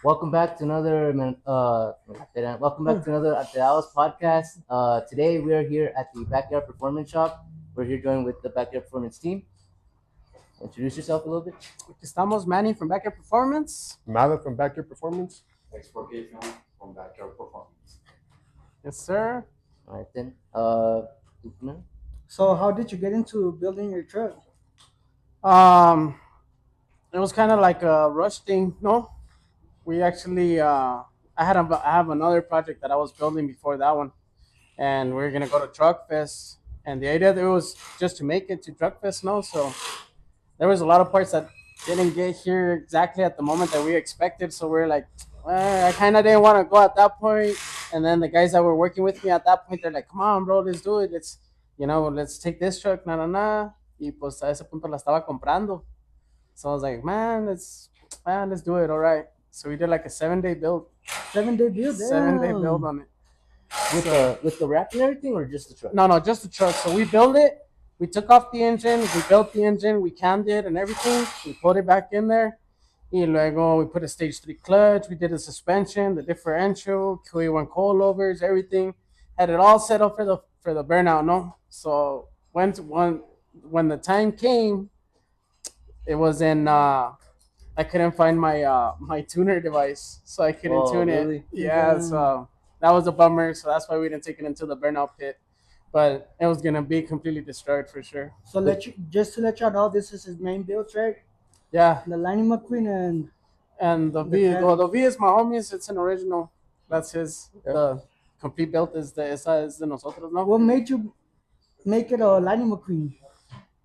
Welcome back to another Alterados podcast. Today we are here at the Backyard Performance Shop. We're here joined with the Backyard Performance team. Introduce yourself a little bit. Aquí estamos, Manny from Backyard Performance. Mala from Backyard Performance. X4K Film from Backyard Performance. Yes, sir. All right then. So how did you get into building your truck? It was kind of like a rush thing, no? We actually, I have another project that I was building before that one, and we are gonna go to Truck Fest. And the idea there was just to make it to Truck Fest, no? So there was a lot of parts that didn't get here exactly at the moment that we expected. So we're like, I kind of didn't want to go at that point. And then the guys that were working with me at that point, they're like, come on, bro, let's do it. Let's take this truck, na. Y pues a ese punto la estaba comprando. So I was like, let's do it. All right. So we did like a 7-day build. 7-day build? Damn. 7-day build on it. With the wrap and everything, or just the truck? No, just the truck. So we built it. We took off the engine. We built the engine. We cammed it and everything. We put it back in there. Y luego we put a stage 3 clutch. We did the suspension, the differential, QA1 coilovers, everything. Had it all set up for the burnout, no? So when the time came, it was in I couldn't find my tuner device, so I couldn't tune really? it. Yeah, so that was a bummer. So that's why we didn't take it into the burnout pit. But it was gonna be completely destroyed for sure. So just to let y'all know, this is his main build, right? Yeah. The Lightning McQueen and the V. Well, the V is my homie's. It's an original. That's his. Yeah. The complete build is de nosotros, no? What made you make it a Lightning McQueen?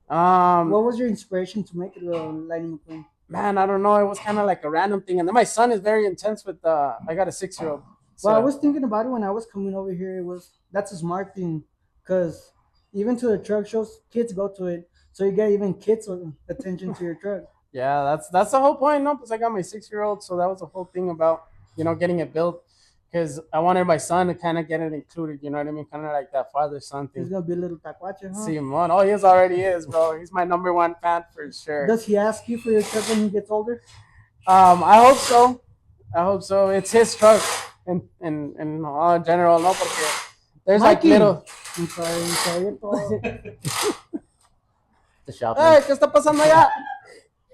What was your inspiration to make it a Lightning McQueen? Man, I don't know. It was kind of like a random thing. And then my son is very intense with I got a 6-year-old. So. Well, I was thinking about it when I was coming over here. That's a smart thing, because even to the truck shows, kids go to it, so you get even kids' attention to your truck. Yeah, that's the whole point, no? Because I got my 6-year-old, so that was the whole thing about getting it built. Because I wanted my son to kind of get it included, you know what I mean? Kind of like that father-son thing. He's gonna be a little tacuache, huh? Simon, oh, he already is, bro. He's my number one fan for sure. Does he ask you for your truck when he gets older? I hope so. It's his truck. In general, no, porque there's Mcqeen. Like little. I'm sorry. The shop. Hey, ¿qué está pasando allá?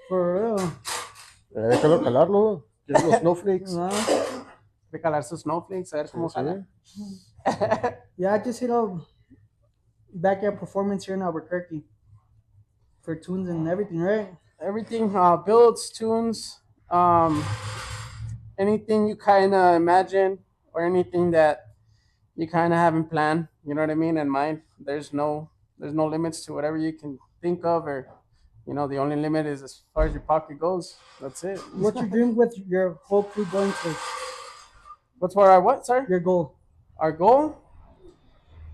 For real. Déjalo calarlo. Quiero los snowflakes. De calar sus snowflakes, a ver cómo sale. Yeah, I just hit up Backyard Performance here in Albuquerque for tunes and everything, right? Everything, builds, tunes, anything you kind of imagine or anything that you kind of have in plan, you know what I mean, in mind. There's no limits to whatever you can think of, or the only limit is as far as your pocket goes. That's it. What's your dream with your whole crew going to? What's for our what, sir? Your goal. Our goal?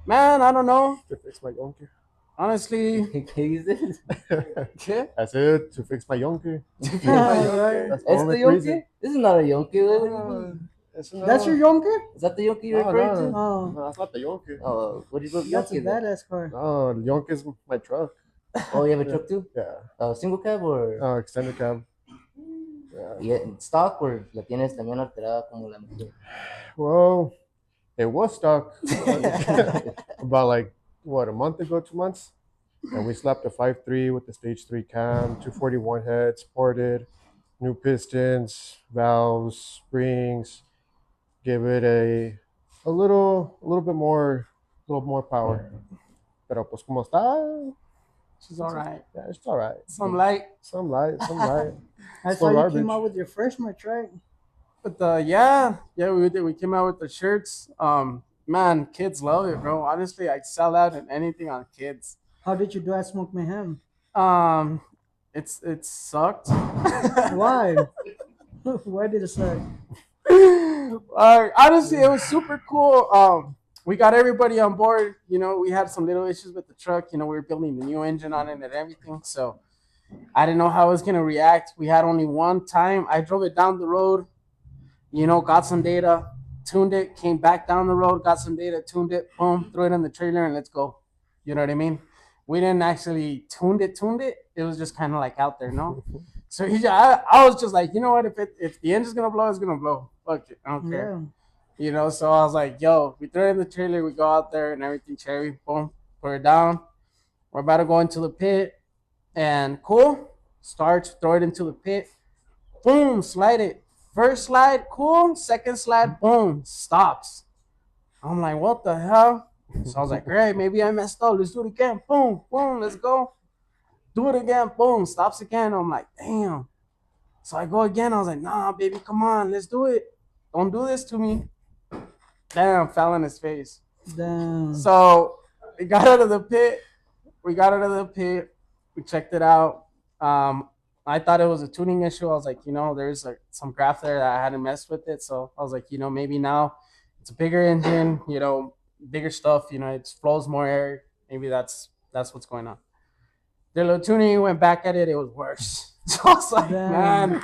Man, I don't know. To fix my yonker. Honestly. I said to fix my yonker. That's the yonker? This is not a yonker. That's your yonker? Is that the yonker you're referring to? No, that's not the yonker. Oh, what do you That's a badass car. No, the yonker is my truck. Oh, you have a truck too? Yeah. Single cab or? Extended cab. Yeah. ¿Stock or la tienes también alterada como la Mcqeen? Well, it was stock about a month ago, 2 months. And we slapped a 5.3 with the stage 3 cam, 241 heads, ported, new pistons, valves, springs, give it a little bit more power. Pero pues como está, she's all right. Yeah, it's all right. Some light. I saw you came out with your first merch, right? But yeah, we did. We came out with the shirts. Man, kids love it, bro. Honestly, I sell out in anything on kids. How did you do at Smoke Mayhem? It sucked. Why? Why did it suck? Honestly, it was super cool. We got everybody on board. We had some little issues with the truck. We were building the new engine on it and everything. So I didn't know how it was going to react. We had only one time. I drove it down the road, got some data, tuned it, came back down the road, got some data, tuned it, boom, threw it in the trailer, and let's go. You know what I mean? We didn't actually tuned it. It was just kind of like out there, no? So I was just like, you know what? If the engine's gonna blow, it's gonna blow. Fuck it, I don't care. Yeah. You know, so I was like, yo, we throw it in the trailer, we go out there and everything, cherry, boom, put it down. We're about to go into the pit, and cool, starts, throw it into the pit, boom, slide it. First slide, cool. Second slide, boom, stops. I'm like, what the hell? So I was like, great, maybe I messed up. Let's do it again. Boom, boom, let's go. Do it again, boom, stops again. I'm like, damn. So I go again. I was like, nah, baby, come on, let's do it. Don't do this to me. Damn, fell in his face. Damn. So we got out of the pit. We got out of the pit. We checked it out. I thought it was a tuning issue. I was like, there's like some graph there that I hadn't messed with it. So I was like, maybe now it's a bigger engine, bigger stuff. It flows more air. Maybe that's what's going on. The little tuning went back at it. It was worse. So I was like, Damn. man,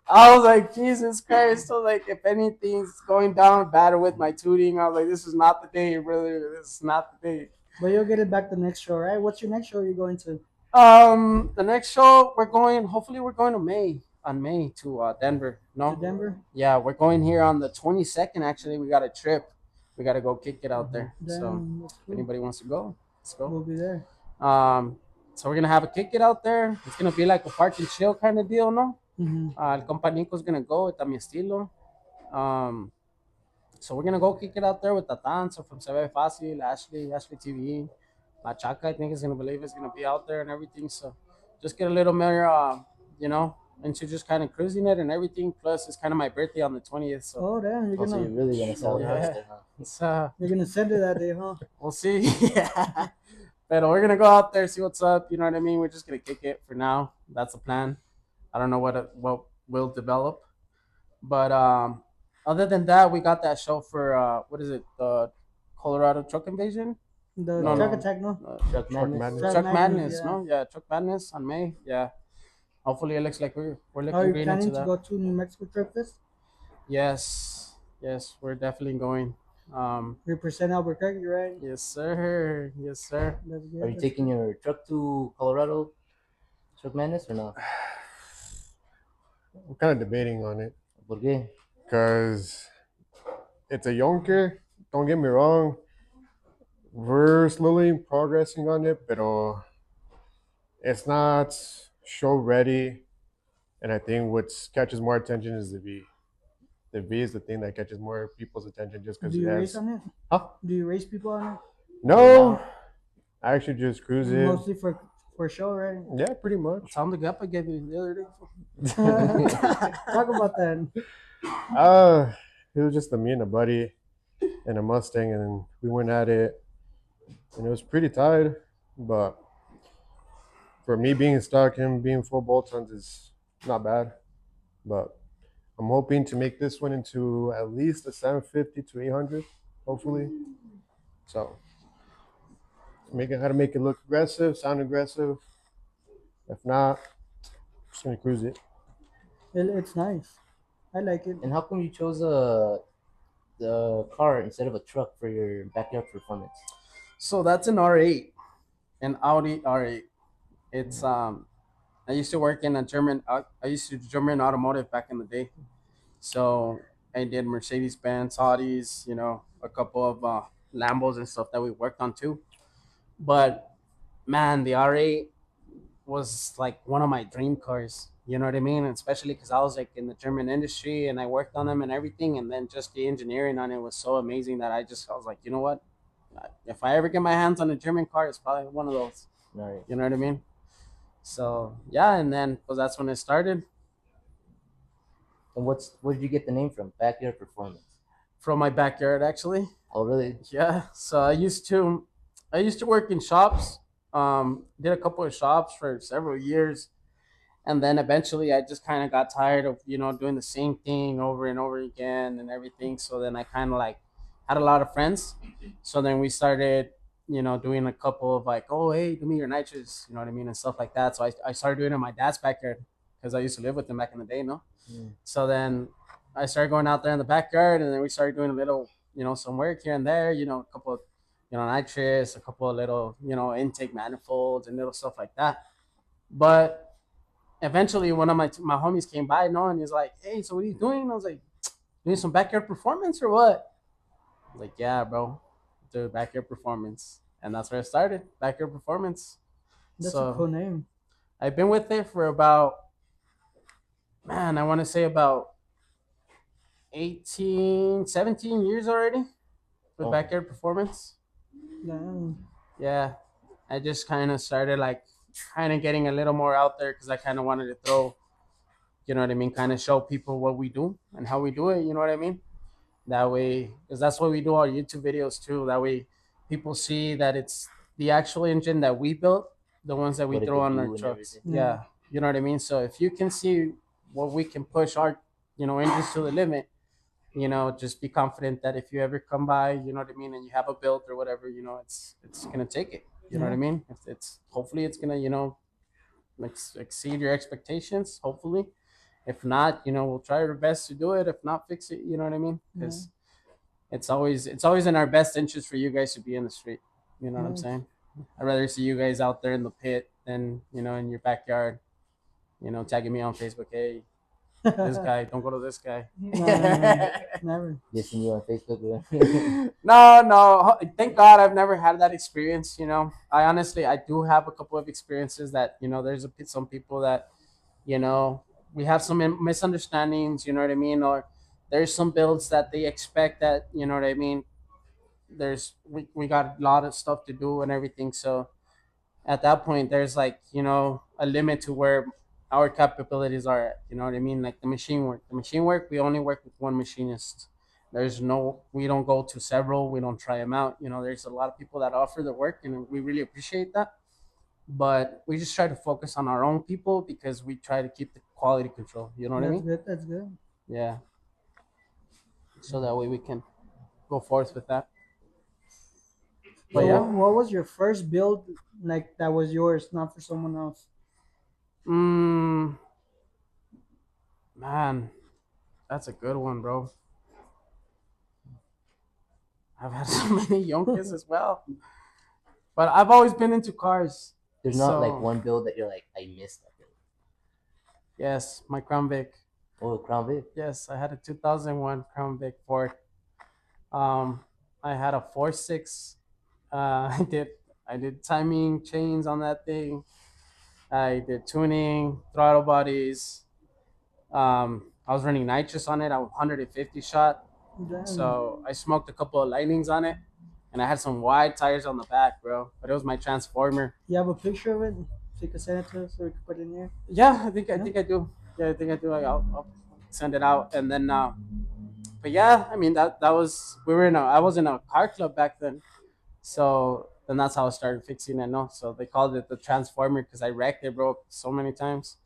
I was like, Jesus Christ. So like, if anything's going down bad with my tuning, I was like, this is not the day, brother. This is not the day. But you'll get it back the next show, right? What's your next show you're going to? The next show hopefully we're going on May to Denver. No, To Denver? yeah, we're going here on the 22nd. Actually, we got a trip. We got to go kick it out there. So Damn, that's if cool. anybody wants to go, let's go. We'll be there. So we're gonna have a kick it out there. It's gonna be like a park and chill kind of deal, no? Mm-hmm. El compa Nico's gonna go with mi estilo. So we're gonna go kick it out there with Tatan. So from Se Ve Fácil, Ashley TV, La Chaca, I think is gonna believe it's gonna be out there and everything. So just get a little more, into just kind of cruising it and everything. Plus, it's kind of my birthday on the 20th. So Oh, damn. You're Also, you're gonna really gonna sell Yeah. it, huh? it's you're gonna send it that day, huh? we'll see. Yeah. But we're gonna go out there, see what's up. You know what I mean? We're just gonna kick it for now. That's the plan. I don't know what will develop, but other than that, we got that show for what is it? The Colorado Truck Invasion? The No, truck no. attack, no? Truck Truck Madness. Madness. Truck Madness, yeah. no? Yeah, Truck Madness on May. Yeah. Hopefully, it looks like we're looking Are you green planning into to that. go to New Mexico Truck Fest? Yes, we're definitely going. Represent Albuquerque, right? Yes, sir. Yes, sir. That's good. Are you taking your truck to Colorado Truck Madness or not? I'm kind of debating on it ¿Por qué? because it's a yonker. Don't get me wrong. We're slowly progressing on it, but it's not show ready. And I think what catches more attention is the V. The V is the thing that catches more people's attention just because Do it you race has. on it? Huh? Do you race people on No, I actually just cruise it? it. Mostly for show, right? Yeah, pretty much. Tell them the gap I gave you the other day. Talk about that. It was just me and a buddy and a Mustang, and we went at it, and it was pretty tight. But for me being stuck, him being full bolt-ons is not bad. But I'm hoping to make this one into at least a 750 to 800, hopefully. So, how to make it look aggressive, sound aggressive. If not, just gonna cruise it. It's nice. I like it. And how come you chose the car instead of a truck for your backyard performance? So that's an R8, an Audi R8. It's I used to work in I used to do German automotive back in the day. So I did Mercedes Benz, Audis, a couple of Lambos and stuff that we worked on too. But man, the R8 was like one of my dream cars. You know what I mean? And especially because I was like in the German industry and I worked on them and everything, and then just the engineering on it was so amazing that I was like, you know what? If I ever get my hands on a German car, it's probably one of those. Right. You know what I mean? So yeah, and then that's when it started. And where did you get the name from? Backyard performance. From my backyard, actually. Oh, really? Yeah. So I used to work in shops. Did a couple of shops for several years, and then eventually I just kind of got tired of doing the same thing over and over again and everything. So then I kind of like had a lot of friends. So then we started doing a couple of like, oh hey, do me your nitrous, you know what I mean, and stuff like that. So I started doing it in my dad's backyard because I used to live with him back in the day, no. So then I started going out there in the backyard, and then we started doing a little some work here and there, a couple of nitrous, a couple of little intake manifolds and little stuff like that. But eventually one of my homies came by, and he's like, "Hey, so what are you doing?" I was like, "Doing some backyard performance or what?" I was like, "Yeah, bro, do backyard performance," and that's where I started backyard performance. That's a cool So name. I've been with it for about, man, I want to say about 18, 17 years already with Oh, backyard performance. Damn. Yeah, I just kind of started like kind of getting a little more out there because I kind of wanted to throw, you know what I mean, kind of show people what we do and how we do it. You know what I mean? That way, because that's why we do our YouTube videos too. That way, people see that it's the actual engine that we built, the ones that we what it throw could on our do and trucks. everything. Yeah. Yeah, you know what I mean. So if you can see what we can push our, engines to the limit, just be confident that if you ever come by, you know what I mean, and you have a build or whatever, it's gonna take it. You know what I Yeah. mean? It's hopefully it's gonna, exceed your expectations. Hopefully, if not, we'll try our best to do it. If not, fix it. You know what I mean? Yeah. Because it's always in our best interest for you guys to be in the street. You know what I'm Yes. saying? I'd rather see you guys out there in the pit than in your backyard. Tagging me on Facebook. Hey, this guy, don't go to this guy. Nah, never. Dissing you on Facebook. No. Thank God I've never had that experience. I do have a couple of experiences that there's some people that you know we have some misunderstandings. You know what I mean? Or there's some builds that they expect that what I mean. We got a lot of stuff to do and everything. So at that point, there's like a limit to where our capabilities are at. You know what I mean? Like the machine work, we only work with one machinist. We don't go to several. We don't try them out. There's a lot of people that offer the work, and we really appreciate that. But we just try to focus on our own people because we try to keep the quality control. You know what I That's mean? good. That's good. Yeah. So that way we can go forth with that. But So Yeah. yeah. what was your first build like that was yours, not for someone else? Mm, man, that's a good one, bro. I've had so many Yonkers as well. But I've always been into cars. There's not like So one build that you're like, I missed that build. yes, my Crown Vic. Oh, Crown Vic. Yes, I had a 2001 Crown Vic Ford. Um, I had a 4.6. I did timing chains on that thing. I did tuning, throttle bodies. I was running nitrous on it. I was 150 shot. Damn. So I smoked a couple of lightnings on it, and I had some wide tires on the back, bro. But it was my transformer. You have a picture of it, so you can send it to us, so we can put it in here. Yeah, I think I do. Yeah, I think I do. I'll send it out, and then. But yeah, I mean that was I was in a car club back then, so then that's how I started fixing it. No, so they called it the transformer because I wrecked it, bro, so many times,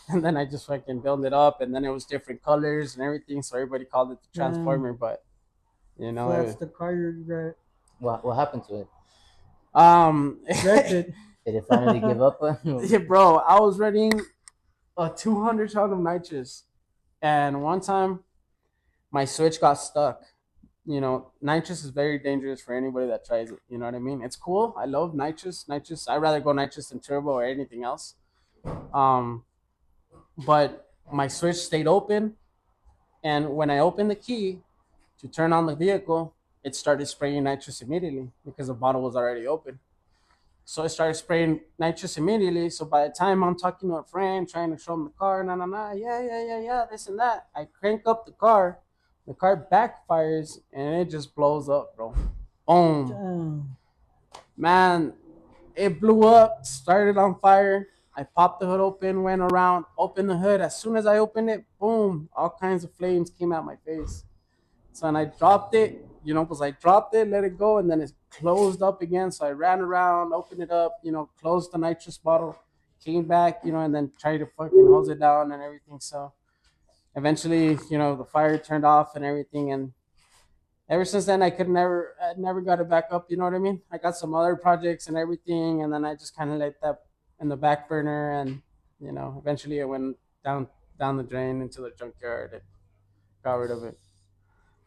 and then I just fucking built it up, and then it was different colors and everything, so everybody called it the transformer. But you know, So that's the car you What happened to it? wrecked it. Did it finally give up? yeah, bro, I was running a 200 shot of nitrous, and one time my switch got stuck. Nitrous is very dangerous for anybody that tries it. You know what I mean? It's cool. I love nitrous. Nitrous. I'd rather go nitrous than turbo or anything else. Um, but my switch stayed open, and when I opened the key to turn on the vehicle, it started spraying nitrous immediately because the bottle was already open. So I started spraying nitrous immediately. So by the time I'm talking to a friend, trying to show him the car, yeah, this and that, I crank up the car backfires, and it just blows up, bro. Boom. Damn. Man, it blew up, started on fire. I popped the hood open, went around, opened the hood. As soon as I opened it, boom, all kinds of flames came out my face. So and I dropped it, because I dropped it, let it go, and then it closed up again. So I ran around, opened it up, closed the nitrous bottle, came back, and then tried to fucking hose it down and everything. So eventually, the fire turned off and everything. And ever since then, I never got it back up. You know what I mean? I got some other projects and everything, and then I just kind of let that in the back burner, and eventually it went down the drain into the junkyard and got rid of it.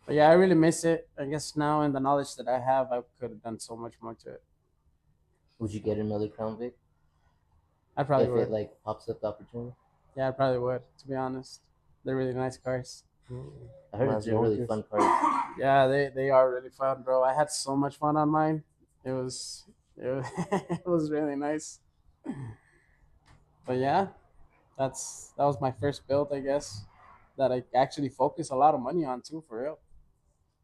But yeah, I really miss it. I guess now in the knowledge that I have, I could have done so much more to it. Would you get another Crown Vic I probably if would. it like pops up the opportunity? Yeah, I probably would. To be honest, they're really nice cars. I heard Las it's a really Yonkers. fun car. Yeah, they are really fun, bro. I had so much fun on mine. It was, it was really nice. But yeah, that was my first build, I guess, that I actually focused a lot of money on too, for real.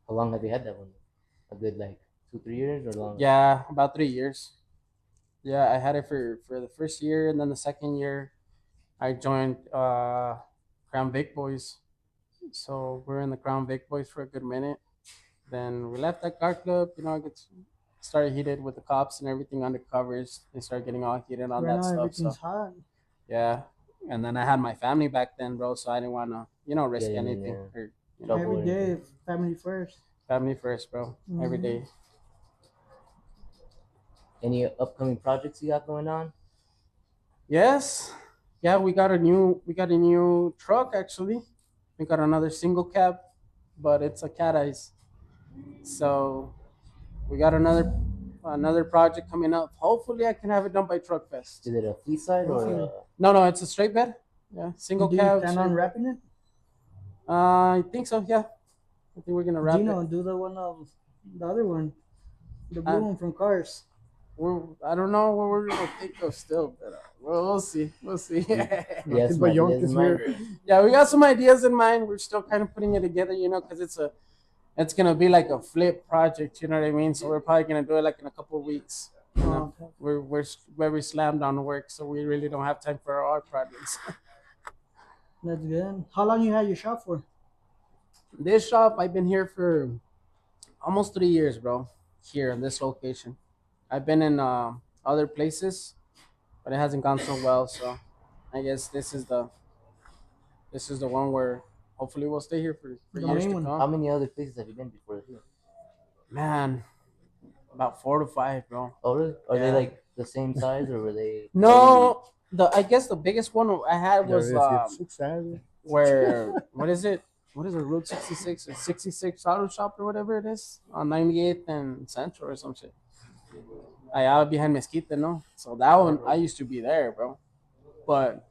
How long have you had that one? A good like 2 3 years or longer? Yeah, about 3 years. Yeah, I had it for the first year, and then the second year, I joined Crown Vic Boys. So we're in the Crown Vic Boys for a good minute. Then we left that car club. I get started heated with the cops and everything undercovers. They started getting all heated on Right that now stuff. everything's So hot. yeah, and then I had my family back then, bro. So I didn't want to, risk Getting in anything there. or Trouble Every or anything. day, family first. family first, bro. Every Mhm. day. Any upcoming projects you got going on? Yes, yeah. We got a new truck actually. We got another single cab, but it's a cat eyes. So we got another project coming up. Hopefully, I can have it done by Truck Fest. Is it a fleet side or Hopefully. No, it's a straight bed. Yeah, single Do you cab. plan Straight on bed. wrapping it? I think so. Yeah, I think we're gonna wrap Gino, it. do the one of the other one, the blue I, one from Cars. I don't know what we're gonna think of still, but we'll see. We'll see. yeah, Nothing some but ideas Yonkers in mind? here. Yeah, we got some ideas in mind. We're still kind of putting it together, because it's gonna be like a flip project. You know what I mean? So we're probably gonna do it like in a couple of weeks. Oh, okay. We're very slammed on work, so we really don't have time for our projects. That's good. How long you had your shop for? This shop, I've been here for almost 3 years, bro. Here in this location, I've been in other places, but it hasn't gone so well. So I guess this is the one where hopefully we'll stay here for The years main to one. How come. many other places have you been before here? Man, about 4 to 5, bro. Oh, really? Are they Yeah. like the same size or were they? No, I guess the biggest one I had There was it is. It's 6 where what is it? What is it? Route 66 or 66 Auto Shop or whatever it is on 98th and Central or some shit. I out behind Mezquita, no. So that one I used to be there, bro. But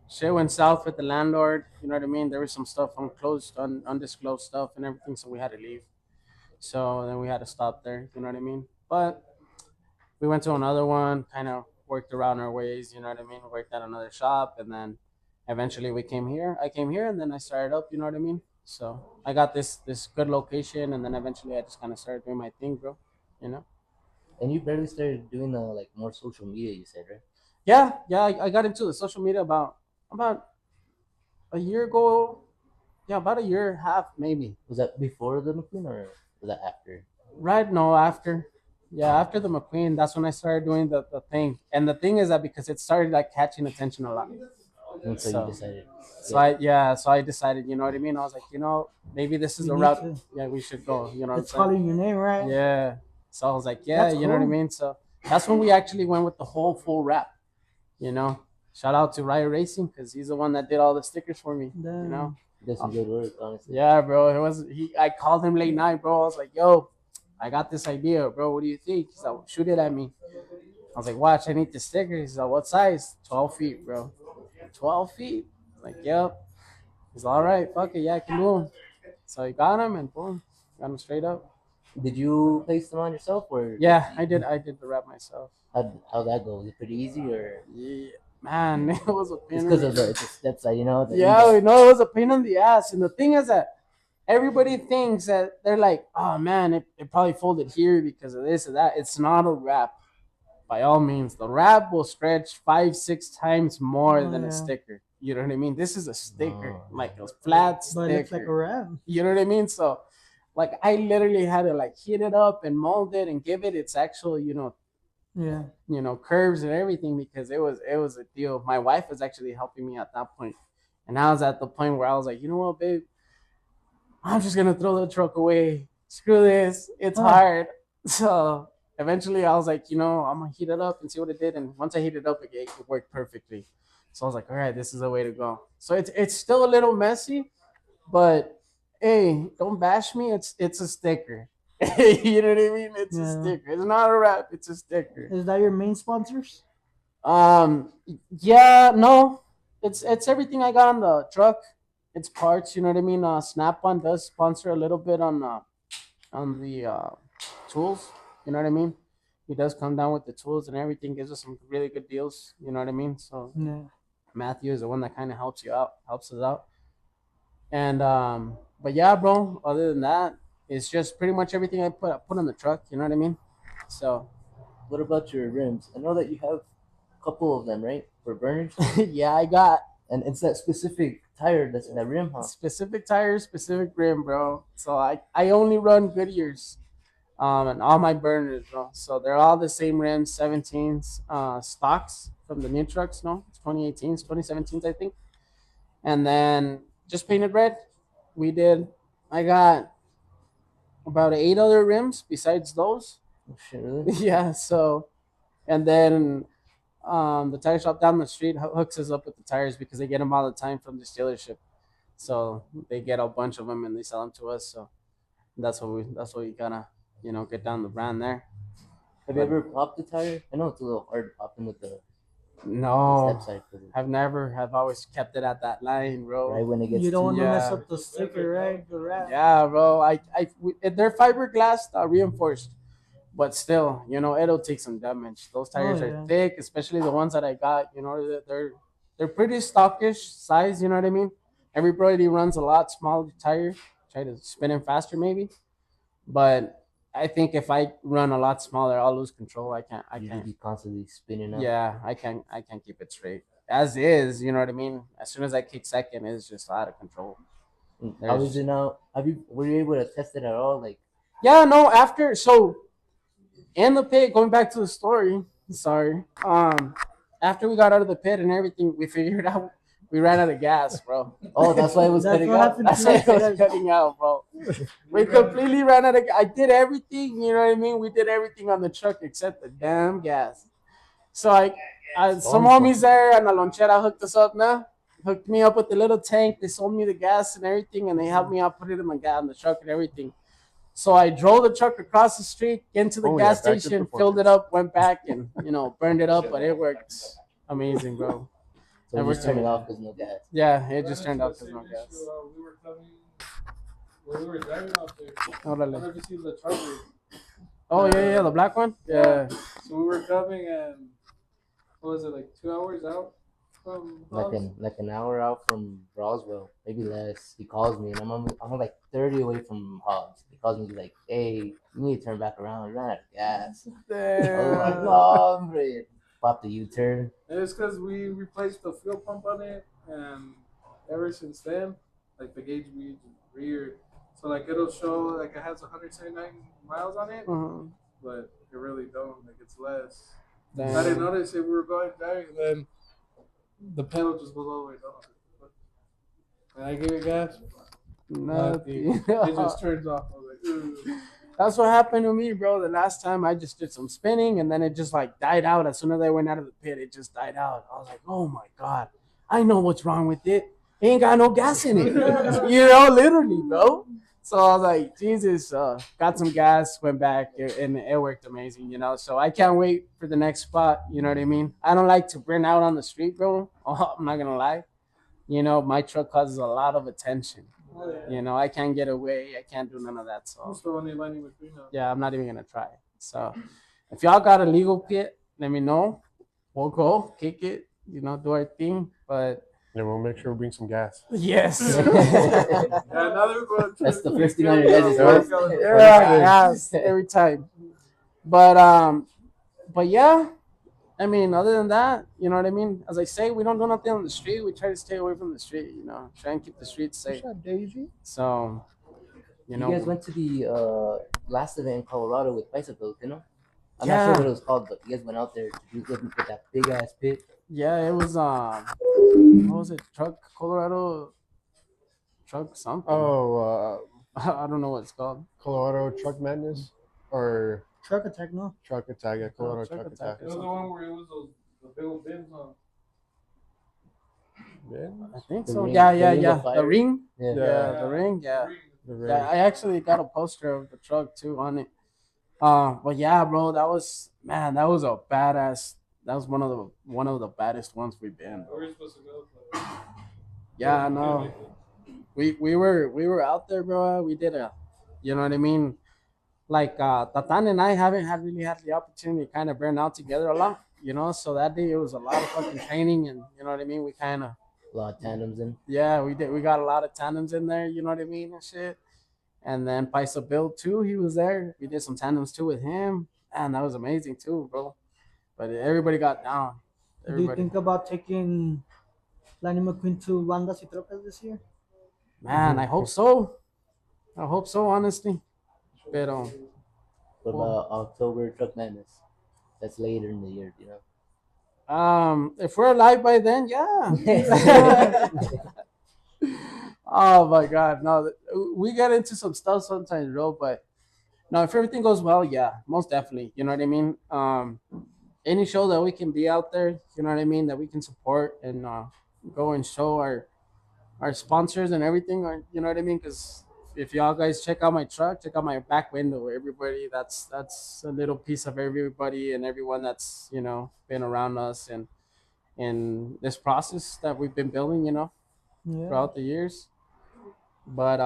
shit went south with the landlord. You know what I mean? There was some stuff unclosed, undisclosed stuff and everything, so we had to leave. So then we had to stop there. You know what I mean? But we went to another one, kind of worked around our ways. You know what I mean? Worked at another shop, and then eventually we came here. I came here, and then I started up. You know what I mean? So I got this good location, and then eventually I just kind of started doing my thing, bro. You know? And you barely started doing like more social media. You said, right? Yeah. I got into the social media about a year ago. Yeah, about a year and a half maybe. Was that before the Mcqeen or was that after? Right? No, after. Yeah, after the Mcqueen, that's when I started doing the thing. And the thing is that because it started like catching attention a lot. And so So- you decided. So I decided, you know what I mean? I was like, maybe this is We the need route. to. Yeah, we should go. You know what It's I'm saying? calling your name, right? Yeah. So I was like, yeah, That's you know what I cool. mean? So that's when we actually went with the whole full wrap. You know, shout out to Riot Racing because he's the one that did all the stickers for me. Damn. You know, Did some good work, honestly. yeah, bro. It was he. I called him late night, bro. I was like, yo, I got this idea, bro. What do you think? He's like, shoot it at me. I was like, watch, I need the stickers. He's like, what size? 12 feet, bro. 12 feet? Like, yep. He's all right, fuck it, yeah, I can do them. So I got him and boom, got him straight up. Did you place them on yourself or? Yeah, I did the rap myself. How'd that go? Was it pretty easy or? Yeah, man, it was a pain. It's because of it's a step side, you know. Yeah, we know it was a pain in the ass. And the thing is that everybody thinks that they're like, oh man, it probably folded here because of this or that. It's not a wrap. By all means, the wrap will stretch 5-6 times more Oh, than yeah. a sticker. You know what I mean? This is a sticker, Oh. like a flat But it looks like a sticker. wrap. You know what I mean? So, like, I literally had to like heat it up and mold it and give it its actual, Yeah. curves and everything because it was a deal. My wife was actually helping me at that point, and I was at the point where I was like, you know what, babe, I'm just gonna throw the truck away. Screw this, it's Huh. hard. So eventually, I was like, I'm gonna heat it up and see what it did. And once I heated it up, it worked perfectly. So I was like, all right, this is the way to go. So it's still a little messy, but hey, don't bash me. It's a sticker. You know what I mean? It's a Yeah. sticker. It's not a wrap. It's a sticker. Is that your main sponsors? Yeah, no, it's everything I got on the truck. It's parts, you know what I mean. Snap-on does sponsor a little bit on the tools, you know what I mean. He does come down with the tools and everything, gives us some really good deals, you know what I mean. So Yeah. Matthew is the one that kind of helps us out. And but yeah, bro. Other than that, it's just pretty much everything I put on the truck. You know what I mean? So What about your rims? I know that you have a couple of them, right, for burners, yeah, I got and it's that specific tire that's in that rim, huh? specific tires, specific rim, bro. So I only run Goodyears, and all my burners, bro. So they're all the same rims, 17s, stocks from the new trucks. No, it's 2018s, 2017s, I think. And then just painted red. We did. I got about 8 other rims besides those. Oh, shit, really? Yeah. So and then the tire shop down the street hooks us up with the tires because they get them all the time from this dealership. So they get a bunch of them and they sell them to us. So that's what we gotta get down the brand there. Have you But ever popped the tire? I know it's a little hard to pop in with the no, step side, because I've always kept it at that line, bro. right when it gets You don't want to Yeah. mess up the sticker, right? The wrap. Yeah, bro. They're fiberglass reinforced, but still, it'll take some damage. Those tires are yeah. thick, especially the ones that I got. They're pretty stockish size. You know what I mean? Everybody runs a lot smaller tire, try to spin it faster maybe, but I think if I run a lot smaller, I'll lose control. I you can't. be constantly spinning up. Yeah, I can't keep it straight as is. You know what I mean? As soon as I kick second, it's just out of control. How There's is it now? Were you able to test it at all? Like, Yeah, no, in the pit, going back to the story, sorry. After we got out of the pit and everything, we figured out we ran out of gas, bro. oh, that's why it was That's cutting what out. happened That's to why us. it was Yes. cutting out, bro. We completely ran out of I did everything, you know what I mean? We did everything on the truck except the damn gas. So some homies there and the lonchera hooked us up now. Hooked me up with the little tank. They sold me the gas and everything, and they helped me out put it in the truck and everything. So I drove the truck across the street, into the Oh, gas yeah, back to station, filled it performance. up, went back, and burned it up. But it worked amazing, bro. So That we just worked turn it amazing. off because no gas. Yeah, it just turned out because no gas. We were coming when we were driving out there. I don't Órale. know if you see the Charger. Oh yeah, the black one. Yeah. So we were coming and what was it, like 2 hours out from Like an hour out from Roswell, maybe less. He calls me, and I'm like 30 away from Hobbs. He calls me, he's like, "Hey, you need to turn back around. We ran out of gas." I was like, Damn. "No, hombre." Pop the U-turn. It's because we replaced the fuel pump on it, and ever since then, like the gauge we reared. So like it'll show like it has 179 miles on it, Mhm. but it really don't. Like it's less. Damn. I didn't notice it. We were going driving, and then the pedal just goes all the way down. And I gave it gas. Nothing. It just turns off. I was like, "Ugh." That's what happened to me, bro. The last time I just did some spinning and then it just like died out. As soon as I went out of the pit, it just died out. I was like, oh my God, I know what's wrong with it. It ain't got no gas in it. Literally, bro. So I was like, Jesus, got some gas, went back, and it worked amazing, So I can't wait for the next spot. You know what I mean? I don't like to burn out on the street, bro. Oh, I'm not going to lie. My truck causes a lot of attention. I can't get away. I can't do none of that. So Who's the only money with me now? yeah, I'm not even gonna try. So if y'all got a legal pit, let me know. We'll go kick it. Do our thing. But And we'll make sure we bring some gas. yes, Yeah, now they're going to That's the first thing on your guys' list. yeah, yes, every time. But yeah. I mean, other than that, you know what I mean? As I say, we don't do nothing on the street. We try to stay away from the street, try and keep the streets safe. What's up, Daisy? So, You guys went to the last event in Colorado with bicycles, I'm not Yeah. sure what it was called, but you guys went out there to do with that big ass pit. Yeah, it was what was it? Colorado truck something. Oh, I don't know what it's called. Colorado Truck Madness or Truck attack, no? Truck Attack? Yeah, Colorado Truck Truck Attack. Attack. It was the one where it was the big old bins on. Yeah, I think The so. ring- Yeah, the yeah, ring of yeah. The fire? ring. Yeah. Yeah, the ring. Yeah. the Yeah, ring. I actually got a poster of the truck too on it. But yeah, bro, that was a badass. That was one of the baddest ones we've been. We were supposed to go, but Yeah, no. We were out there, bro. We did a, you know what I mean. Like Tatan and I haven't had really had the opportunity to kind of burn out together a lot, you know. So that day it was a lot of fucking training, and you know what I mean. We kind of, A lot of tandems in. yeah, we did. We got a lot of tandems in there, you know what I mean, and shit. And then Paisa Bill too, he was there. We did some tandems too with him, and that was amazing too, bro. But everybody got down. Do you Everybody, think about taking Lanny McQueen to Bandas y Trocas this year? man, I hope so. I hope so, honestly. Pero What well, about October Truck Madness? That's later in the year, you know. if we're alive by then, yeah. Oh my God, no, we get into some stuff sometimes, bro. But no, if everything goes well, yeah, most definitely. You know what I mean? Any show that we can be out there, you know what I mean, that we can support and go and show our sponsors and everything, or you know what I mean? Because if y'all guys check out my truck, check out my back window. Everybody, that's a little piece of everybody and everyone that's been around us and in this process that we've been building, Yeah. throughout the years. But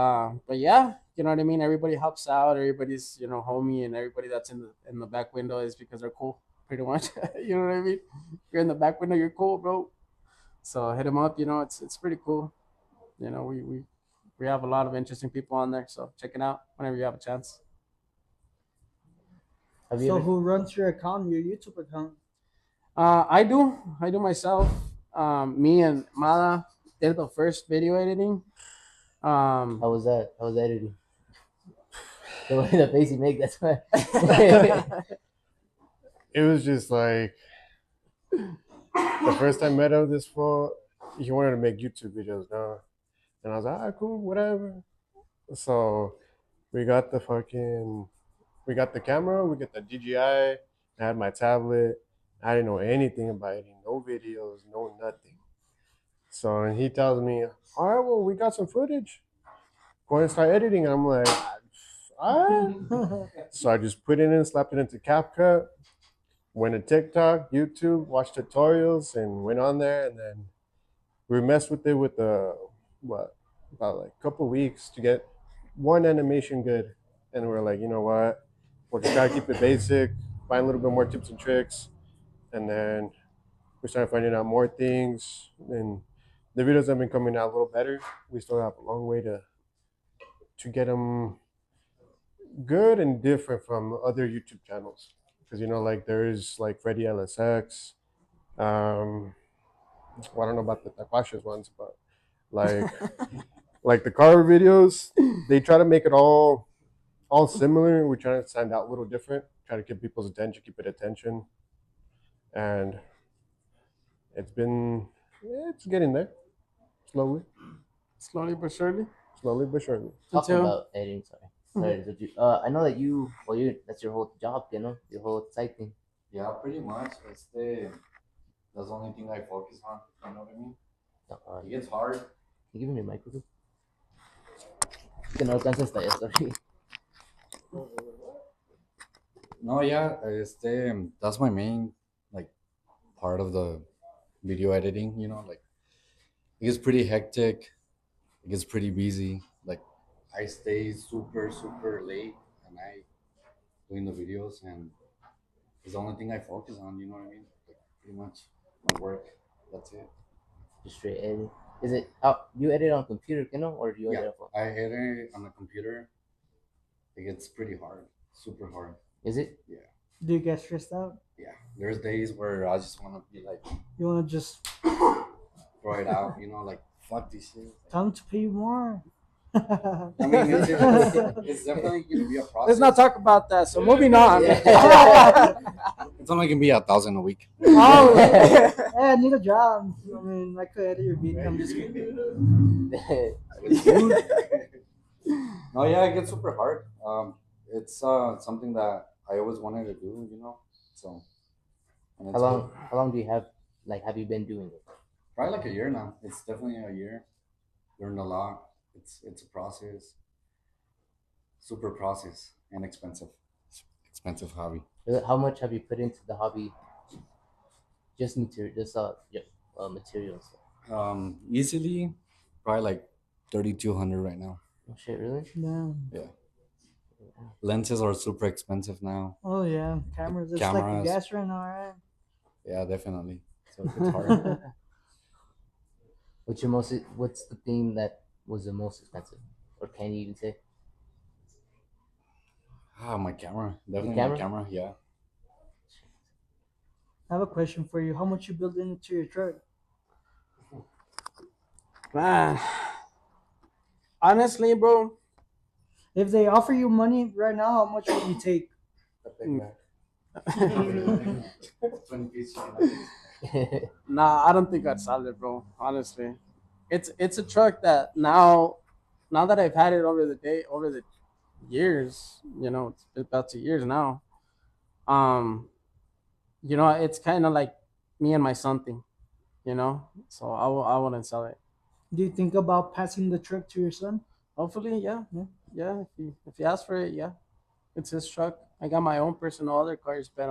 yeah, you know what I mean. Everybody helps out. Everybody's homie, and everybody that's in the back window is because they're cool, pretty much. You know what I mean? If you're in the back window, you're cool, bro. So hit them up. It's pretty cool. We have a lot of interesting people on there. So check it out whenever you have a chance. Have you So ever? who runs your account, your YouTube account? I do myself. Me and Mala did the first video editing. How was that? How was editing? The face you make. That's why. It was just like the first time I met him this fall, he wanted to make YouTube videos now. And I was like, cool, whatever. So we got the camera, we got the DJI, I had my tablet. I didn't know anything about editing, no videos, no nothing. So and he tells me, all right, well, we got some footage. Go ahead and start editing. I'm like, all right. So I just put it in, slapped it into CapCut, went to TikTok, YouTube, watched tutorials, and went on there. And then we messed with it with about like a couple weeks to get one animation good. And we're like, you know what? We'll just gotta keep it basic, find a little bit more tips and tricks. And then we started finding out more things. And the videos have been coming out a little better. We still have a long way to get them good and different from other YouTube channels. Because like there's like Freddy LSX. Well, I don't know about the Taquash's ones, but like like the car videos, they try to make it all similar. We're trying to stand out a little different, try to keep people's attention, keep it attention, and it's getting there, slowly, Slowly but surely. slowly but surely. Talking Until about editing. Sorry. I know that that's your whole job. Your whole side thing. Yeah, pretty much. That's the only thing I focus on. You know what I mean? It gets hard. Can you give me your microphone? Que no alcanza hasta allá, sorry. No, yeah, that's my main like part of the video editing. Like it gets pretty hectic. It gets pretty busy. Like I stay super super late at night doing the videos, and it's the only thing I focus on. You know what I mean? Like pretty much my work. That's it. Just straight edit. Is it? You edit on computer, or do you edit Yeah, on phone? I edit on a computer. It gets pretty hard, super hard. Is it? Yeah. Do you get stressed out? Yeah, there's days where I just want to be like You want to just throw it out, like fuck this shit. tell them to pay you more. I mean, it's definitely gonna be a process. let's not talk about that. So moving on. It's only gonna be 1,000 a week. Oh, hey, I need a job. I mean, I could edit your video. I'm just kidding. No, yeah, it gets super hard. It's something that I always wanted to do, So, and it's How long do you have? Like, have you been doing it? probably like a year now. It's definitely a year. Learned a lot. It's a process. Super process and expensive. Expensive hobby. How much have you put into the hobby? Just materials. Easily, probably like 3,200 right now. Oh shit, really? Damn. Yeah. Lenses are super expensive now. Oh yeah, cameras. It's like a Cameras, gas right now, right? yeah, definitely. So it's hard. What's the thing that was the most expensive, or can you even say My camera, the definitely my camera? camera. Yeah. I have a question for you. How much you build into your truck? Man, honestly, bro. If they offer you money right now, how much would you take? A Big Mac. Nah, I don't think I'd sell it, bro. Honestly, it's a truck that now that I've had it over the years, it's been about 2 years now. Um, it's kind of like me and my something, So I wouldn't sell it. Do you think about passing the truck to your son? Hopefully, yeah, yeah. If he asks for it, yeah, it's his truck. I got my own personal other cars, but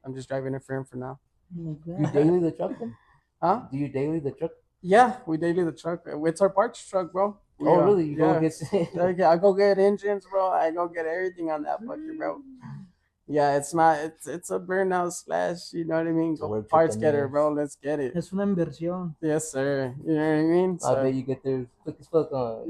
I'm just driving it for him for now. Like Do you that? daily the truck then? Huh? Do you daily the truck? Yeah, we daily the truck. It's our parts truck, bro. Oh really? You go Yeah. get I go get engines, bro. I go get everything on that fucker, bro. Yeah, it's a burnout slash, you know what I mean? a Go work parts truck getter, anyways. bro. Let's get it. Es una inversión. Yes, sir. You know what I mean? I bet you get there quick as fuck on.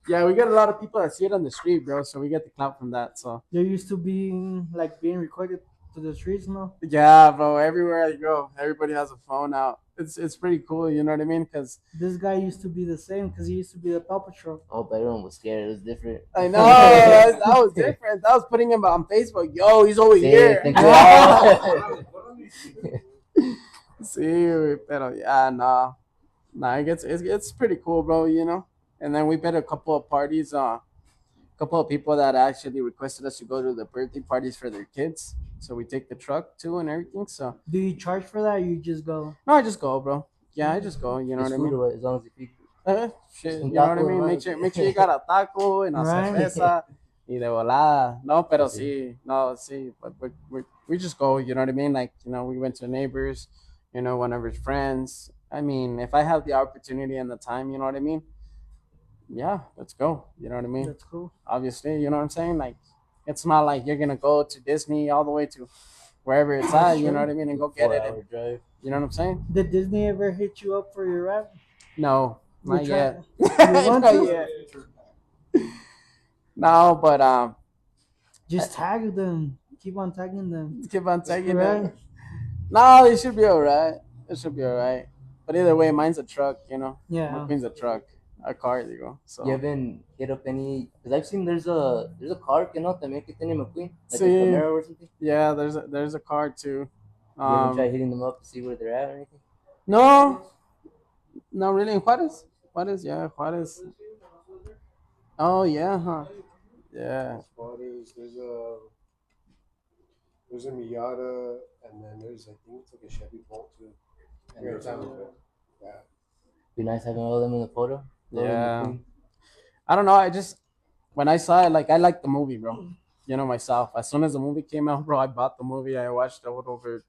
Yeah, we got a lot of people that see it on the street, bro. So we get the clout from that. So There used to be like being recorded to the streets now. yeah, bro. Everywhere I go, everybody has a phone out. It's pretty cool. You know what I mean? Because This guy used to be the same because he used to be the Paw Patrol. Oh, but everyone was scared. It was different. I know that was different. That was putting him on Facebook. Yo, he's over Sí, here. ten cuidado. Sí, pero yeah, nah, it's pretty cool, bro. And then we been a couple of parties. Couple of people that actually requested us to go to the birthday parties for their kids. So we take the truck too and everything. So Do you charge for that or you just go? no, I just go, bro. Yeah, I just go. You know It's what I mean? food, as long as you feed. Shit, Un you know what I taco, mean? hermano. Make sure you got a taco and a Right. cerveza y de volada. No, pero Sí. sí, no, sí, but we just go. You know what I mean? Like we went to neighbors. One of his friends. I mean, if I have the opportunity and the time, you know what I mean? Yeah, let's go. You know what I mean? That's cool. Obviously, you know what I'm saying? Like, it's not like you're gonna go to Disney all the way to wherever it's at. You know what I mean? And go get it. 4-hour drive. You know what I'm saying? Did Disney ever hit you up for your rap? No, You not yet. You want Not to? yet. No, but Just tag them. Keep on tagging them. keep on tagging Right. them. No, it should be alright. It should be alright. But either way, mine's a truck. Yeah. McQueen's a truck, a car. There you go. So You haven't hit up any? Because I've seen there's a car que no también que tiene McQueen, like Sí. a Camaro or something. yeah, there's a car too. You haven't tried hitting them up to see where they're at or anything? No, not really. In Juarez. Yeah, Juarez. Oh yeah, huh? Yeah. Spotters, there's a Miata, and then there's, I think it's like a Chevy Bolt too. And Yeah, there's it's a- out. Yeah. Be nice having all of them in the photo. Loading Yeah. McQueen. I don't know. When I saw it, like I liked the movie, bro. Myself. As soon as the movie came out, bro, I bought the movie. I watched it over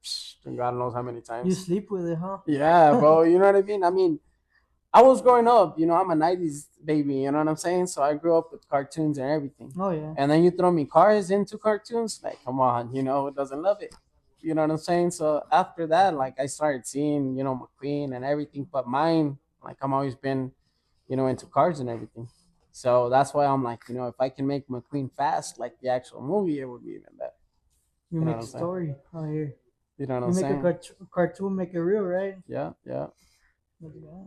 God knows how many You times. sleep with it, huh? Yeah, bro. You know what I mean? I mean, I was growing up. I'm a '90s baby. You know what I'm saying? So I grew up with cartoons and everything. Oh yeah. And then you throw me cars into cartoons, like come on, who doesn't love it? You know what I'm saying? So after that, like I started seeing, McQueen and everything, but mine, like I'm always been, into cars and everything. So that's why I'm like, if I can make McQueen fast, like the actual movie, it would be even better. You know make what a I'm saying? story out here. You know what You I'm make saying? a cartoon, make it real, right? Yeah. Look at that.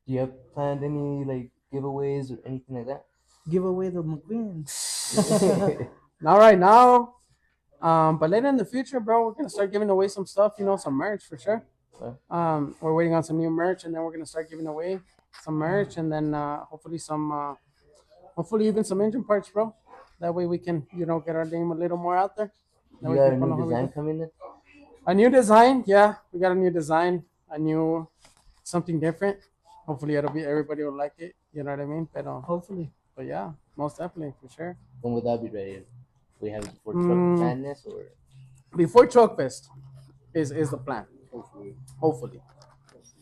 Do you have planned any like giveaways or anything like that? Give away the McQueen. Not right now. But later in the future, bro, we're gonna start giving away some stuff, some merch for sure. Okay. We're waiting on some new merch, and then we're gonna start giving away some merch, and then hopefully even some engine parts, bro. That way we can, get our name a little more out there. That You way got a people know new who we design are. coming in? A new design, yeah, we got a new design, a new something different. Hopefully everybody will like it. You know what I mean? Hopefully. But yeah, most definitely for sure. When would that be ready? We have it before Truck Mm. Madness or Before Truck Fest is the plan. Hopefully. Hopefully.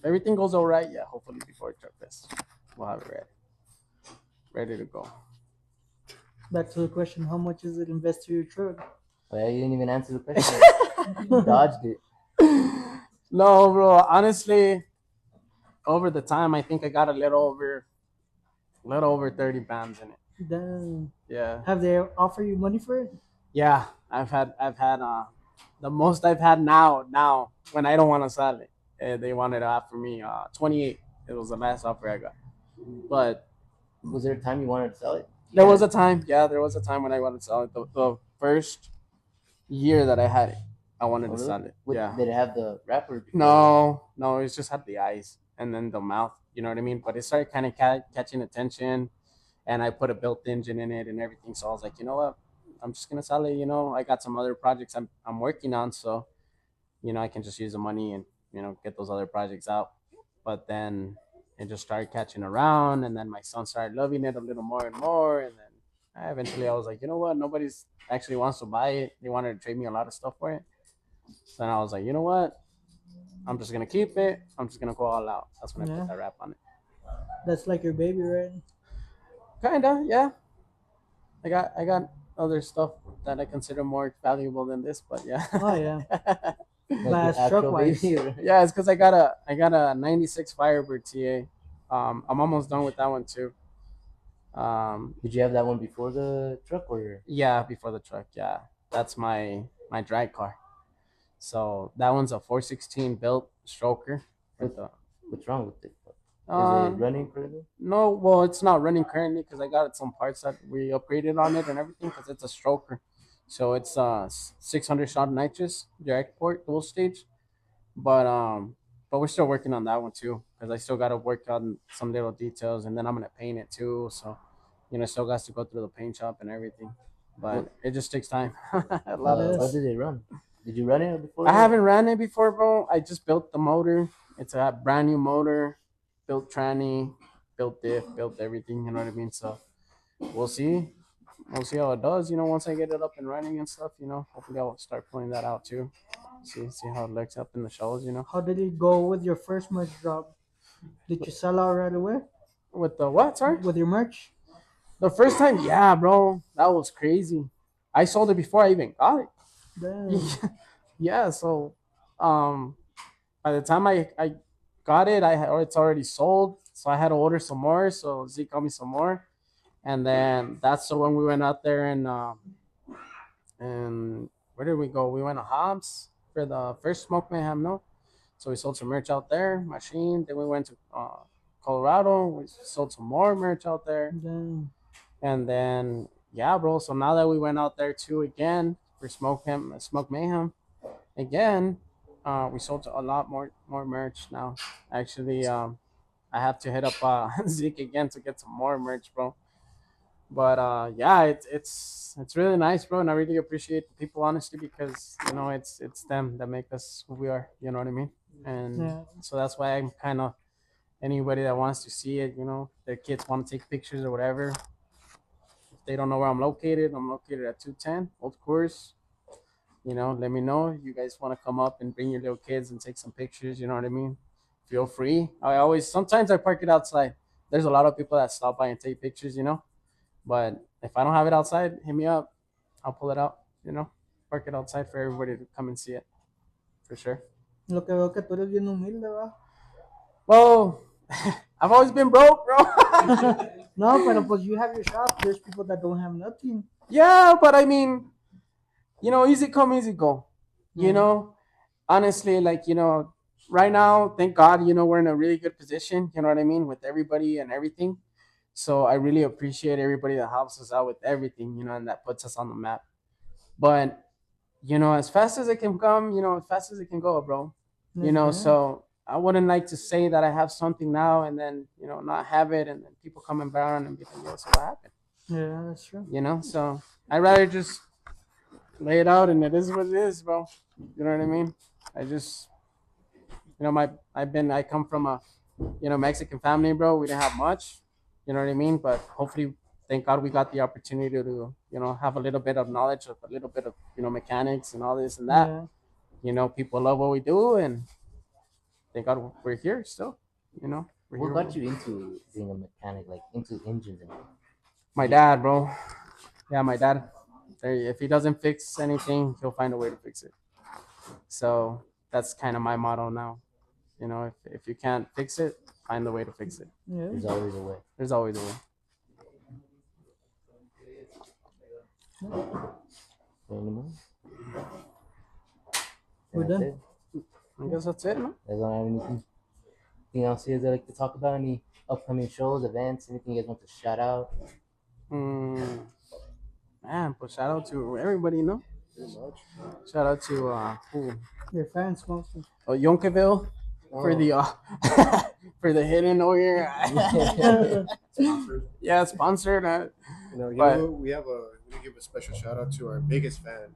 everything goes all right, yeah, hopefully before Truck Fest, we'll have it ready to go. Back to the question: how much is it invest to your truck? Oh, yeah, you didn't even answer the question. You dodged it. No, bro. Honestly, over the time, I think I got a little over 30 bands in it. Damn. Yeah, Have they offered you money for it? yeah. I've had the most I've had now when I don't want to sell it. They wanted to offer me 28. It was the last offer I got. But Was there a time you wanted to sell it? there was a time, yeah, there was a time when I wanted to sell it. The first year that I had it, I wanted to sell it. Yeah. Did it have the wrapper? Before? No, it just had the eyes and then the mouth. You know what I mean? But it started kind of catching attention, and I put a built engine in it and everything. So I was like, you know what? I'm just gonna sell it. You know, I got some other projects I'm working on, so I can just use the money and get those other projects out. But then it just started catching around, and then my son started loving it a little more and more, and then eventually I was like, you know what? Nobody's actually wants to buy it. They wanted to trade me a lot of stuff for it. So then I was like, you know what? I'm just gonna keep it. I'm just gonna go all out. That's when I put that wrap on it. That's like your baby, right? Kinda, yeah. I got other stuff that I consider more valuable than this, but yeah. Oh yeah. Like Last your truck actual wise. baby? Yeah, it's because I got a '96 Firebird TA. I'm almost done with that one too. Did you have that one before the truck or? Yeah, before the truck. Yeah, that's my drag car. So that one's a 416 built stroker. What's wrong with it? Is Uh, it running currently? no, well, it's not running currently because I got some parts that we upgraded on it and everything because it's a stroker. So it's 600 shot nitrous direct port dual stage, but we're still working on that one too because I still got to work on some little details and then I'm gonna paint it too. So still got to go through the paint shop and everything, but it just takes time. A lot of How Yes. did it run? Did you run it before? I haven't ran it before, bro. I just built the motor. It's a brand new motor, built tranny, built diff, built everything. You know what I mean? So we'll see. We'll see how it does. Once I get it up and running and stuff. Hopefully I'll start pulling that out too. See how it looks up in the shows. How did it go with your first merch drop? Did you sell out right away With the what? Sorry. with your merch? The first time, yeah, bro, that was crazy. I sold it before I even got it. Damn. Yeah. So, by the time I got it, it's already sold. So I had to order some more. So Zeke got me some more, and then that's the when we went out there and where did we go? We went to Hobbs for the first Smoke Mayhem, no? So we sold some merch out there, Machine. Then we went to Colorado. We sold some more merch out there, Damn. and then yeah, bro. So now that we went out there too again for Smoke Mayhem again, we sold a lot more merch now. Actually, I have to hit up Zeke again to get some more merch, bro. But yeah, it's really nice, bro, and I really appreciate the people honestly because it's them that make us who we are. You know what I mean? And Yeah. so that's why I'm kind of anybody that wants to see it. Their kids want to take pictures or whatever. If they don't know where I'm located at 210 Old Course. Let me know. You guys want to come up and bring your little kids and take some pictures. You know what I mean? Feel free. Sometimes I park it outside. There's a lot of people that stop by and take pictures. But if I don't have it outside, hit me up. I'll pull it out. Park it outside for everybody to come and see it. For sure. Lo que veo que tú eres bien humilde, va. Well, I've always been broke, bro. No, pero pues you have your shop. There's people that don't have nothing. Yeah, but I mean, easy come, easy go. Honestly, right now, thank God, we're in a really good position. You know what I mean, with everybody and everything. So I really appreciate everybody that helps us out with everything, and that puts us on the map. But as fast as it can come, as fast as it can go, bro. So I wouldn't like to say that I have something now and then not have it, and then people coming around and be like, "Yo, so what happened?" Yeah, that's true. So I'd rather just lay it out, and it is what it is, bro. You know what I mean? I just, I come from a, Mexican family, bro. We didn't have much, you know what I mean? But hopefully, thank God we got the opportunity to, have a little bit of knowledge of a little bit of, mechanics and all this and that. Yeah. People love what we do, and thank God we're here still. You know, we're What here. got you into being a mechanic, like into engines and My dad, bro. Yeah, my dad. If he doesn't fix anything, he'll find a way to fix it. So that's kind of my motto now. You know, if you can't fix it, find a way to fix it. Yeah. there's always a way. There's always a way. Any more? We're That's done. it. I guess that's it, no? Guys don't have anything else you guys like to talk about? Any upcoming shows, events, anything you guys want to shout out? Man, but shout out to everybody, you know? Pretty much. Shout out to who? Your fans mostly. Oh, Yonkeville for the for the hidden over here. Sponsored. Yeah, sponsored. We have we give a special shout out to our biggest fan,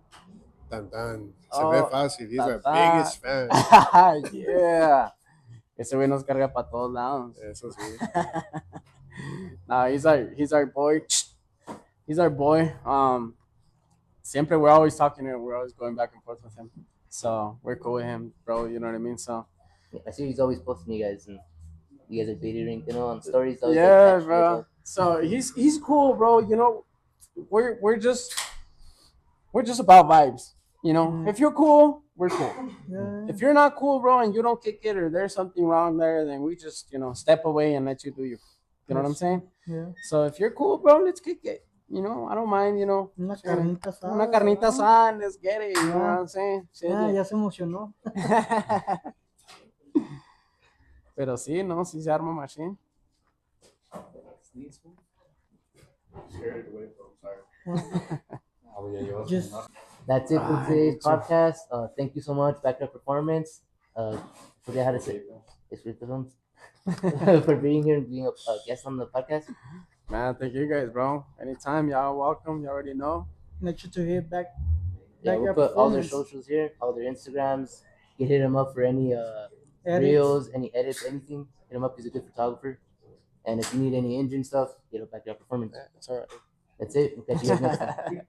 Dan Dan. Se Oh, ve fácil. He's our Dan. biggest fan. Yeah. Ese güey nos carga para todos lados. Eso sí. Nah, he's our boy. He's our boy. Siempre we're always talking to him. We're always going back and forth with him. So we're cool with him, bro. You know what I mean? So I see he's always posting you guys and you guys are dating ring, on stories. Always yeah, like, bro. So he's cool, bro. You know, we're just about vibes. You know, if you're cool, we're cool. Yeah. If you're not cool, bro, and you don't kick it or there's something wrong there, then we just, step away and let you do you. You know what I'm saying? Yeah. So if you're cool, bro, let's kick it. You know, I don't mind, Una carnita asada. Una carnita asada, let's get it. You know what I'm saying? Shit, Ah, ya se emocionó. Pero sí, no, sí se arma machine. Just That's it for today's podcast. Thank you so much, Backup Performance. Forget how to say for being here and being a guest on the podcast. Man, thank you guys, bro. Anytime, y'all welcome. You already know. make sure to hit back. Yeah, we'll Backup put all their Performance. socials here, all their Instagrams. You can hit him up for any Edits. reels, any edits, anything. Hit him up. He's a good photographer. And if you need any engine stuff, hit up Backup Performance. It's all right. That's it. We'll catch you guys next time.